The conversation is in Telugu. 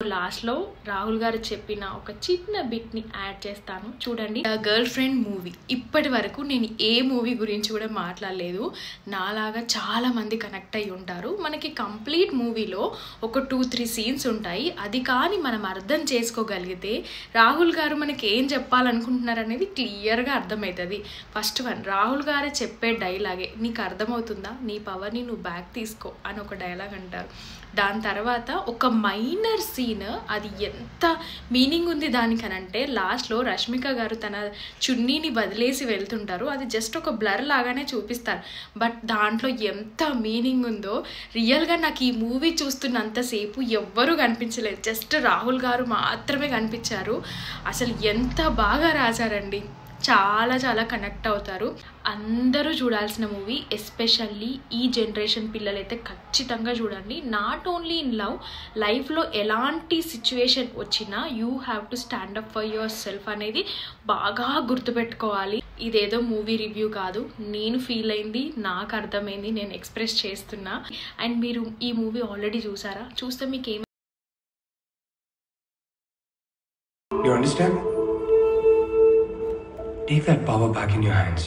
లాస్ట్లో రాహుల్ గారు చెప్పిన ఒక చిన్న బిట్ని యాడ్ చేస్తాను చూడండి. గర్ల్ ఫ్రెండ్ మూవీ ఇప్పటి వరకు నేను ఏ మూవీ గురించి కూడా మాట్లాడలేదు. నాలాగా చాలా మంది కనెక్ట్ అయ్యి ఉంటారు. మనకి కంప్లీట్ మూవీలో ఒక 2-3 సీన్స్ ఉంటాయి. అది కానీ మనం అర్థం చేసుకోగలిగితే రాహుల్ గారు మనకి ఏం చెప్పాలనుకుంటున్నారు అనేది క్లియర్గా అర్థమవుతుంది. ఫస్ట్ వన్, రాహుల్ గారు చెప్పే డైలాగే నీకు అర్థమవుతుందా, నీ పవర్ని నువ్వు బ్యాక్ తీసుకో అని ఒక డైలాగ్ అంటారు. దాని తర్వాత ఒక మైనర్ సీన్, అది ఎంత మీనింగ్ ఉంది దానికనంటే లాస్ట్లో రష్మిక గారు తన చున్నీని వదిలేసి వెళ్తుంటారు. అది జస్ట్ ఒక బ్లర్ లాగానే చూపిస్తారు, బట్ దాంట్లో ఎంత మీనింగ్ ఉందో రియల్గా నాకు ఈ మూవీ చూస్తున్నంతసేపు ఎవ్వరూ కనిపించలేదు, జస్ట్ రాహుల్ గారు మాత్రమే కనిపించారు. అసలు ఎంత బాగా రాశారండి, చాలా చాలా కనెక్ట్ అవుతారు. అందరూ చూడాల్సిన మూవీ, ఎస్పెషల్లీ ఈ జనరేషన్ పిల్లలైతే ఖచ్చితంగా చూడండి. నాట్ ఓన్లీ ఇన్ లవ్, లైఫ్లో ఎలాంటి సిచ్యువేషన్ వచ్చినా you have to stand up for your self అనేది బాగా గుర్తుపెట్టుకోవాలి. ఇదేదో మూవీ రివ్యూ కాదు, నేను ఫీల్ అయింది, నాకు అర్థమైంది, నేను ఎక్స్ప్రెస్ చేస్తున్నా. అండ్ మీరు ఈ మూవీ ఆల్రెడీ చూసారా? చూస్తే మీకు ఏం You understand? Take that power back in your hands.